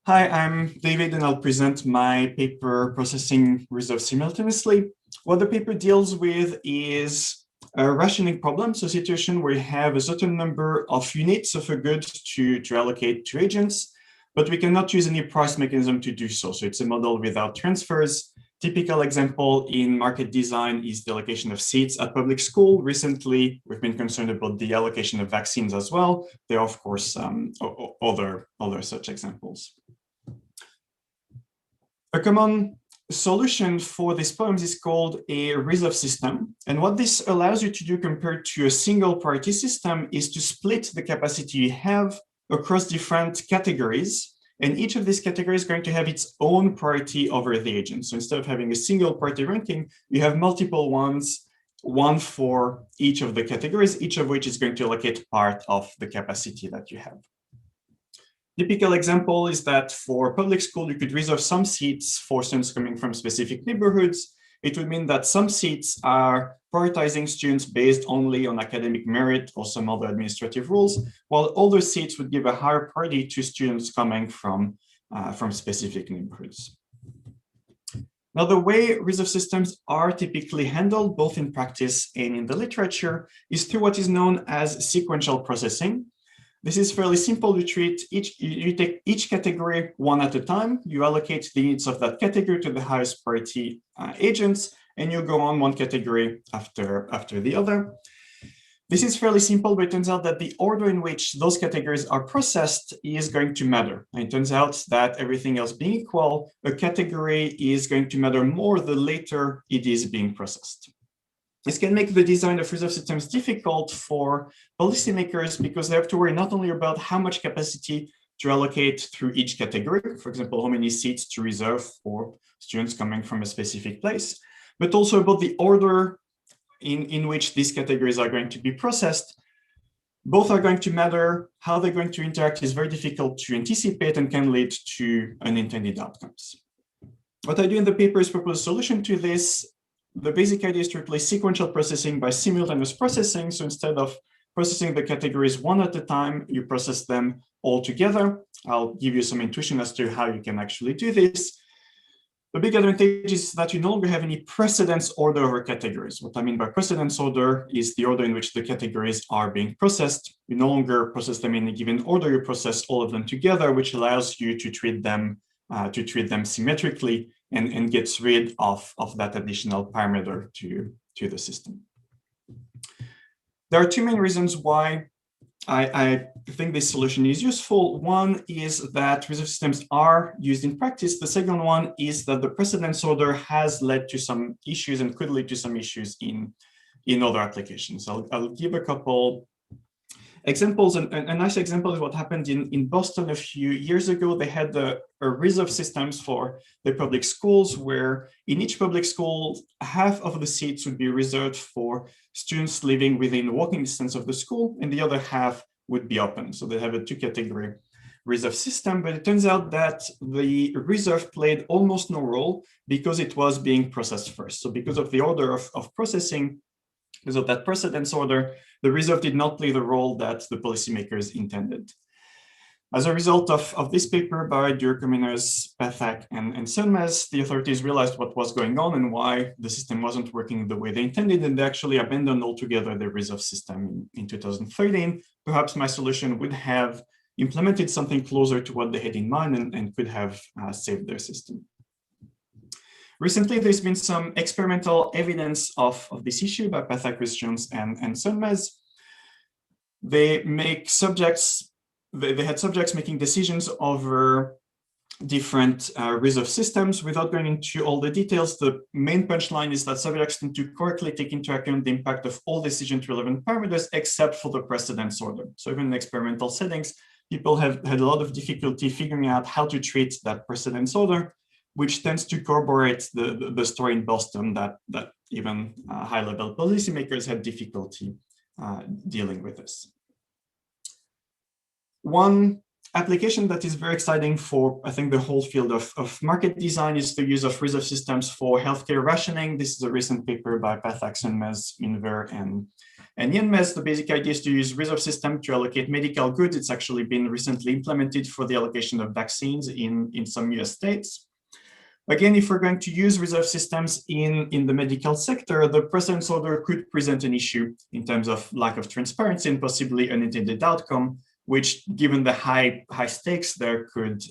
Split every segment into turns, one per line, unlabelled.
Hi, I'm David, and I'll present my paper, Processing Results Simultaneously. What the paper deals with is a rationing problem, so a situation where you have a certain number of units of a good to allocate to agents, but we cannot use any price mechanism to do so. So it's a model without transfers. Typical example in market design is the allocation of seats at public school. Recently, we've been concerned about the allocation of vaccines as well. There are, of course, other such examples. A common solution for these problems is called a reserve system. And what this allows you to do compared to a single priority system is to split the capacity you have across different categories. And each of these categories is going to have its own priority over the agent. So instead of having a single priority ranking, you have multiple ones, one for each of the categories, each of which is going to allocate part of the capacity that you have. Typical example is that for public school, you could reserve some seats for students coming from specific neighborhoods. It would mean that some seats are prioritizing students based only on academic merit or some other administrative rules, while other seats would give a higher priority to students coming from specific neighborhoods. Now, the way reserve systems are typically handled, both in practice and in the literature, is through what is known as sequential processing. This is fairly simple to treat. You take each category one at a time. You allocate the needs of that category to the highest priority agents, and you go on one category after the other. This is fairly simple, but it turns out that the order in which those categories are processed is going to matter. And it turns out that everything else being equal, a category is going to matter more the later it is being processed. This can make the design of reserve systems difficult for policymakers because they have to worry not only about how much capacity to allocate through each category, for example, how many seats to reserve for students coming from a specific place, but also about the order in which these categories are going to be processed. Both are going to matter. How they're going to interact is very difficult to anticipate and can lead to unintended outcomes. What I do in the paper is propose a solution to this. The basic idea is to replace sequential processing by simultaneous processing. So instead of processing the categories one at a time, you process them all together. I'll give you some intuition as to how you can actually do this. The big advantage is that you no longer have any precedence order over categories. What I mean by precedence order is the order in which the categories are being processed. You no longer process them in a given order, you process all of them together, which allows you to treat them symmetrically and gets rid of that additional parameter to the system. There are two main reasons why I think this solution is useful. One is that reserve systems are used in practice. The second one is that the precedence order has led to some issues and could lead to some issues in other applications. I'll give a couple examples. And a nice example is what happened in Boston a few years ago. They had a reserve systems for the public schools, where in each public school, half of the seats would be reserved for students living within walking distance of the school, and the other half would be open. So they have a two-category reserve system, but it turns out that the reserve played almost no role because it was being processed first. So because of the order of processing, because of that precedence order, the reserve did not play the role that the policymakers intended. As a result of this paper by Delacretaz, Pathak, and Sunmez, the authorities realized what was going on and why the system wasn't working the way they intended, and they actually abandoned altogether the reserve system in 2013. Perhaps my solution would have implemented something closer to what they had in mind and could have saved their system. Recently, there's been some experimental evidence of this issue by Pathak, Jones, and Sunmez. They make subjects. They had subjects making decisions over different reserve systems. Without going into all the details, the main punchline is that subjects tend to correctly take into account the impact of all decision-relevant parameters except for the precedence order. So even in experimental settings, people have had a lot of difficulty figuring out how to treat that precedence order, which tends to corroborate the story in Boston that even high-level policymakers had difficulty dealing with this. One application that is very exciting for, I think, the whole field of market design is the use of reserve systems for healthcare rationing. This is a recent paper by Pathak, Sunmez, Inver, And in MES, the basic idea is to use reserve system to allocate medical goods. It's actually been recently implemented for the allocation of vaccines in some US states. Again, if we're going to use reserve systems in the medical sector, the precedence order could present an issue in terms of lack of transparency and possibly unintended outcome, which, given the high stakes there, could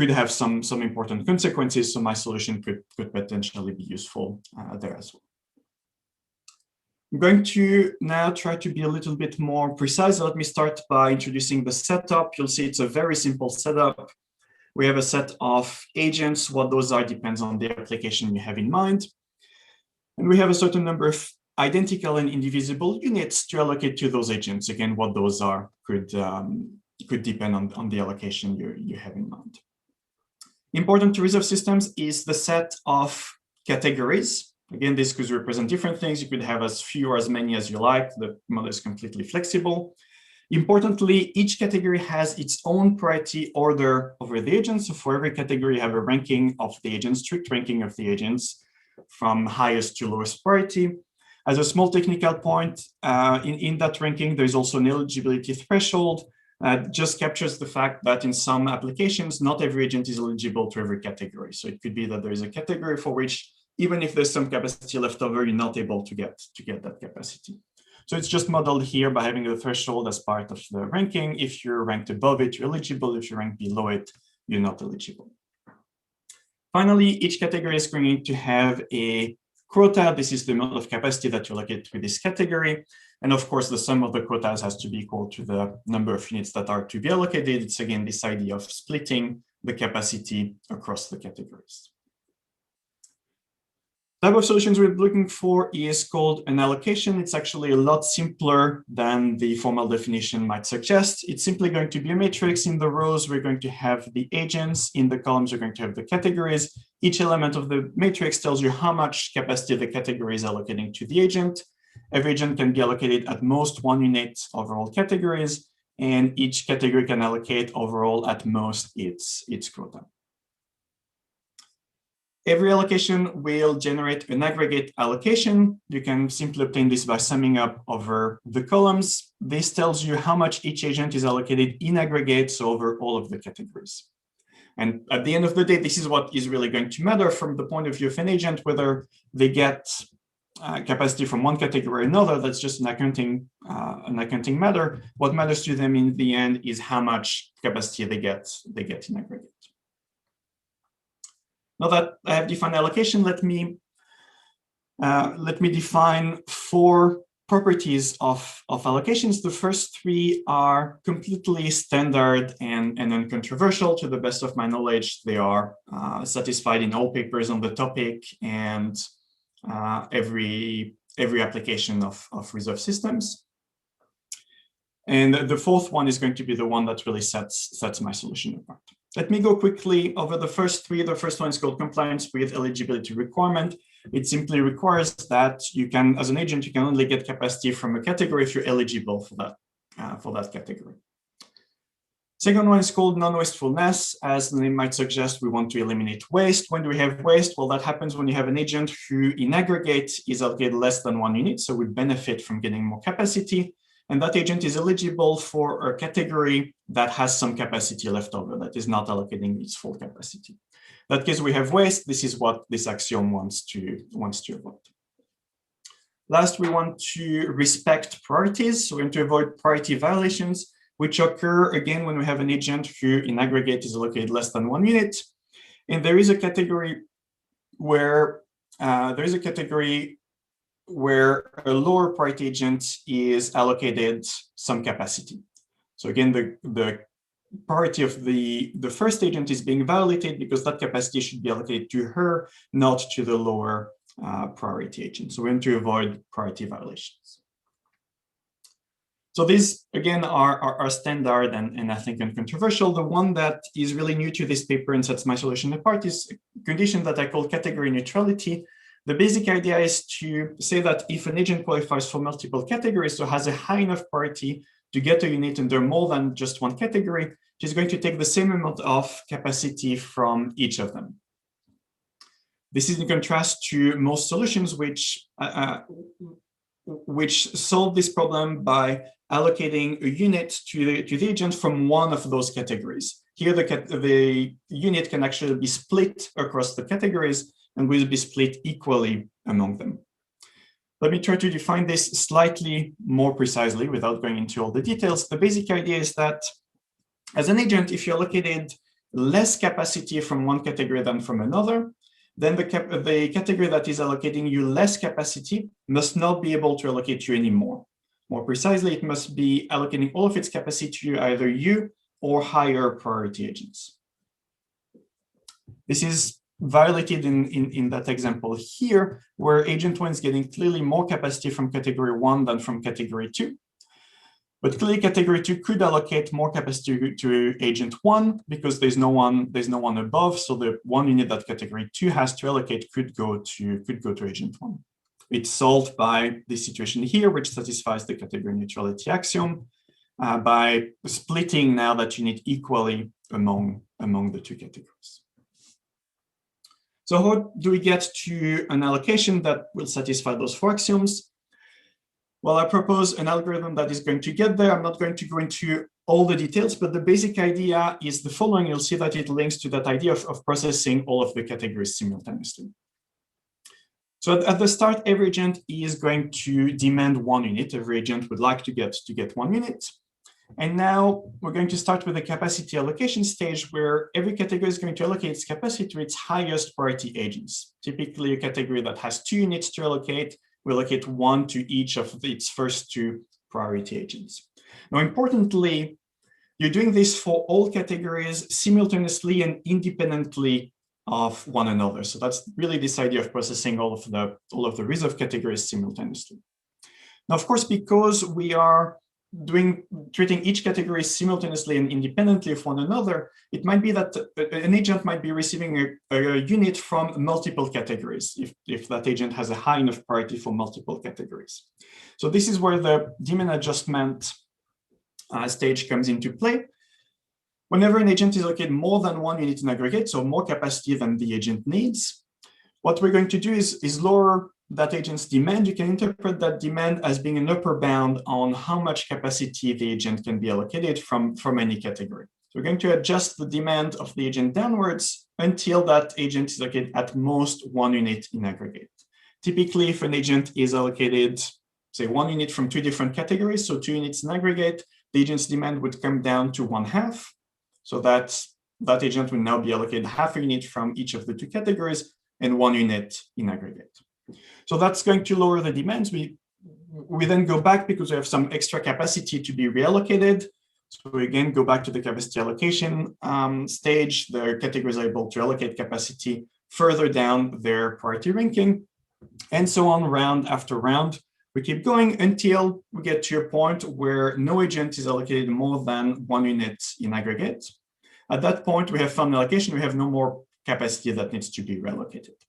have some important consequences. So my solution could potentially be useful there as well. I'm going to now try to be a little bit more precise. Let me start by introducing the setup. You'll see it's a very simple setup. We have a set of agents. What those are depends on the application you have in mind. And we have a certain number of identical and indivisible units to allocate to those agents. Again, what those are could depend on the allocation you have in mind. Important to reserve systems is the set of categories. Again, this could represent different things. You could have as few or as many as you like. The model is completely flexible. Importantly, each category has its own priority order over the agents. So for every category, you have a ranking of the agents, strict ranking of the agents from highest to lowest priority. As a small technical point, in that ranking, there's also an eligibility threshold. Just captures the fact that in some applications, not every agent is eligible to every category. So it could be that there is a category for which, even if there's some capacity left over, you're not able to get that capacity. So it's just modeled here by having a threshold as part of the ranking. If you're ranked above it, you're eligible. If you're ranked below it, you're not eligible. Finally, each category is going to have a quota. This is the amount of capacity that you allocate to this category. And of course, the sum of the quotas has to be equal to the number of units that are to be allocated. It's again this idea of splitting the capacity across the categories. The type of solutions we're looking for is called an allocation. It's actually a lot simpler than the formal definition might suggest. It's simply going to be a matrix. In the rows, we're going to have the agents. In the columns, we're going to have the categories. Each element of the matrix tells you how much capacity the category is allocating to the agent. Every agent can be allocated at most 1 unit overall categories, and each category can allocate overall at most its quota. Every allocation will generate an aggregate allocation. You can simply obtain this by summing up over the columns. This tells you how much each agent is allocated in aggregate, so over all of the categories. And at the end of the day, this is what is really going to matter from the point of view of an agent, whether they get capacity from one category or another. That's just an accounting matter. What matters to them in the end is how much capacity they get in aggregate. Now that I have defined allocation, let me define 4 properties of allocations. The first 3 are completely standard and uncontroversial. To the best of my knowledge, they are satisfied in all papers on the topic and every application of reserve systems. And the 4th one is going to be the one that really sets my solution apart. Let me go quickly over the first 3. The first one is called compliance with eligibility requirement. It simply requires that you can, as an agent, you can only get capacity from a category if you're eligible for that category. Second one is called non-wastefulness. As the name might suggest, we want to eliminate waste. When do we have waste? Well, that happens when you have an agent who, in aggregate, is allocated less than 1 unit, so we benefit from getting more capacity. And that agent is eligible for a category that has some capacity left over, that is not allocating its full capacity. In that case, we have waste. This is what this axiom wants to avoid. Last, we want to respect priorities. So we want to avoid priority violations, which occur again when we have an agent who in aggregate is allocated less than 1 unit. And there is a category where a lower priority agent is allocated some capacity. So again, the priority of the first agent is being violated because that capacity should be allocated to her, not to the lower priority agent. So we want to avoid priority violations. So these, again, are standard and I think uncontroversial. The one that is really new to this paper and sets my solution apart is a condition that I call category neutrality. The basic idea is to say that if an agent qualifies for multiple categories, so has a high enough priority to get a unit under more than just one category, she's going to take the same amount of capacity from each of them. This is in contrast to most solutions, which which solve this problem by allocating a unit to the agent from one of those categories. Here, the unit can actually be split across the categories and will be split equally among them. Let me try to define this slightly more precisely without going into all the details. The basic idea is that as an agent, if you allocated less capacity from one category than from another, then the category that is allocating you less capacity must not be able to allocate you anymore. More precisely, it must be allocating all of its capacity to either you or higher priority agents. This is violated in that example here, where agent 1 is getting clearly more capacity from category 1 than from category 2. But clearly category 2 could allocate more capacity to agent 1 because there's no one above, so the one unit that category 2 has to allocate could go to agent 1. It's solved by this situation here, which satisfies the category neutrality axiom by splitting now that unit equally among the two categories. So how do we get to an allocation that will satisfy those four axioms? Well, I propose an algorithm that is going to get there. I'm not going to go into all the details, but the basic idea is the following. You'll see that it links to that idea of processing all of the categories simultaneously. So at the start, every agent is going to demand one unit. Every agent would like to get 1 unit. And now we're going to start with the capacity allocation stage, where every category is going to allocate its capacity to its highest priority agents. Typically, a category that has 2 units to allocate will allocate 1 to each of its first 2 priority agents. Now, importantly, you're doing this for all categories simultaneously and independently of one another. So that's really this idea of processing all of the reserved categories simultaneously. Now, of course, because we are treating each category simultaneously and independently of one another, it might be that an agent might be receiving a unit from multiple categories if that agent has a high enough priority for multiple categories. So this is where the demand adjustment stage comes into play. Whenever an agent is allocated more than 1 unit in aggregate, so more capacity than the agent needs, what we're going to do is lower that agent's demand. You can interpret that demand as being an upper bound on how much capacity the agent can be allocated from any category. So we're going to adjust the demand of the agent downwards until that agent is allocated at most 1 unit in aggregate. Typically, if an agent is allocated, say, 1 unit from 2 different categories, so 2 units in aggregate, the agent's demand would come down to 1/2. So that agent will now be allocated half a unit from each of the 2 categories and 1 unit in aggregate. So that's going to lower the demands. We then go back because we have some extra capacity to be reallocated. So we again go back to the capacity allocation stage. The categories are able to allocate capacity further down their priority ranking, and so on round after round. We keep going until we get to a point where no agent is allocated more than 1 unit in aggregate. At that point, we have found allocation. We have no more capacity that needs to be reallocated.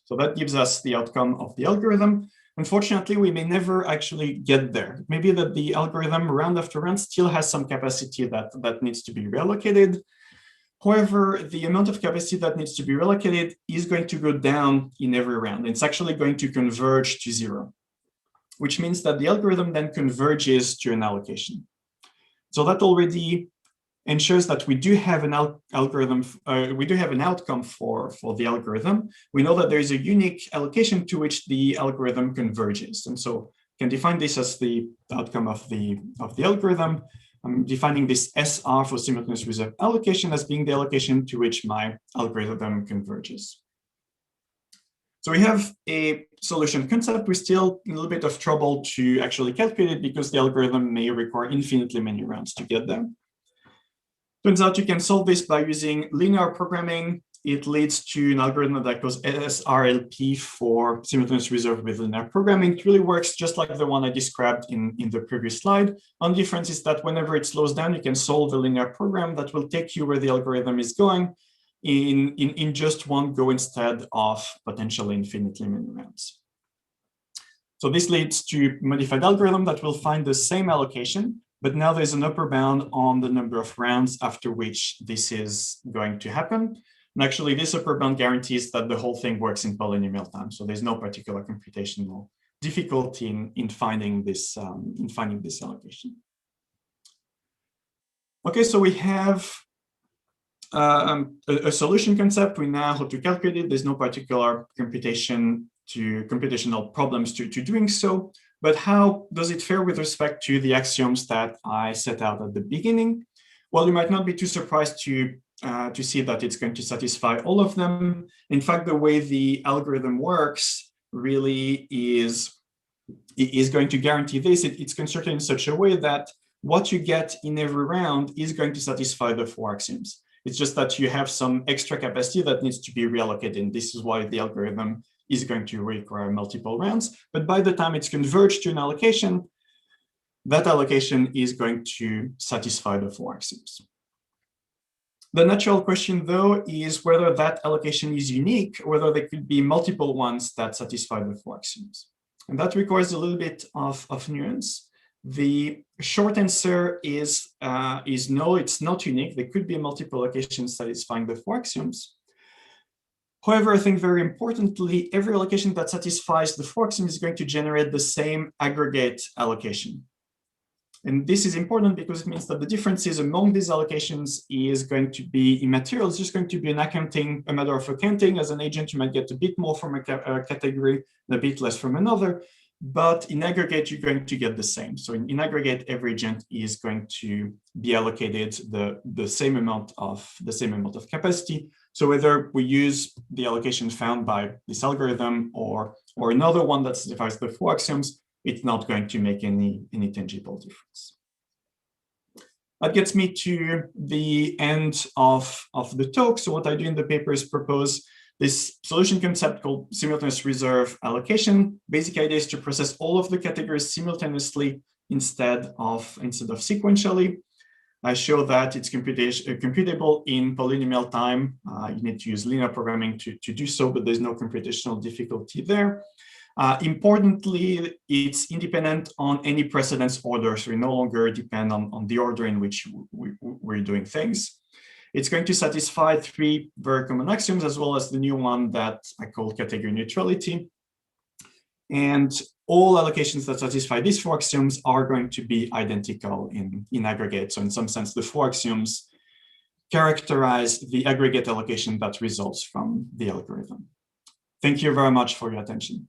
So that gives us the outcome of the algorithm. Unfortunately, we may never actually get there. Maybe that the algorithm round after round still has some capacity that needs to be reallocated. However, the amount of capacity that needs to be reallocated is going to go down in every round. It's actually going to converge to 0, which means that the algorithm then converges to an allocation. So that already ensures that we do have an algorithm, we do have an outcome for the algorithm. We know that there is a unique allocation to which the algorithm converges. And so you can define this as the outcome of the algorithm. I'm defining this SR for simultaneous reserve allocation as being the allocation to which my algorithm converges. So we have a solution concept. We're still in a little bit of trouble to actually calculate it because the algorithm may require infinitely many rounds to get there. Turns out you can solve this by using linear programming. It leads to an algorithm that goes SRLP for simultaneous reserve with linear programming. It really works just like the one I described in the previous slide. Only difference is that whenever it slows down, you can solve a linear program that will take you where the algorithm is going in just one go instead of potentially infinitely many rounds. So this leads to a modified algorithm that will find the same allocation, but now there's an upper bound on the number of rounds after which this is going to happen. And actually, this upper bound guarantees that the whole thing works in polynomial time. So there's no particular computational difficulty in finding this allocation. Okay, so we have a solution concept. We know how to calculate it. There's no particular computational problems to doing so. But how does it fare with respect to the axioms that I set out at the beginning? Well, you might not be too surprised to see that it's going to satisfy all of them. In fact, the way the algorithm works really is going to guarantee this. It's constructed in such a way that what you get in every round is going to satisfy the 4 axioms. It's just that you have some extra capacity that needs to be reallocated. And this is why the algorithm is going to require multiple rounds. But by the time it's converged to an allocation, that allocation is going to satisfy the 4 axioms. The natural question, though, is whether that allocation is unique, or whether there could be multiple ones that satisfy the 4 axioms. And that requires a little bit of nuance. The short answer is no, it's not unique. There could be multiple allocations satisfying the 4 axioms. However, I think very importantly, every allocation that satisfies the 4 axioms is going to generate the same aggregate allocation. And this is important because it means that the differences among these allocations is going to be immaterial. It's just going to be a matter of accounting. As an agent, you might get a bit more from a category and a bit less from another. But in aggregate, you're going to get the same. So in aggregate, every agent is going to be allocated the same amount of capacity. So whether we use the allocation found by this algorithm or another one that satisfies the 4 axioms, it's not going to make any tangible difference. That gets me to the end of the talk. So what I do in the paper is propose this solution concept called simultaneous reserve allocation. Basic idea is to process all of the categories simultaneously instead of sequentially. I show that it's computable in polynomial time. You need to use linear programming to do so, but there's no computational difficulty there. Importantly, it's independent on any precedence order, so we no longer depend on the order in which we're doing things. It's going to satisfy 3 very common axioms, as well as the new one that I call category neutrality. And all allocations that satisfy these 4 axioms are going to be identical in aggregate. So in some sense, the 4 axioms characterize the aggregate allocation that results from the algorithm. Thank you very much for your attention.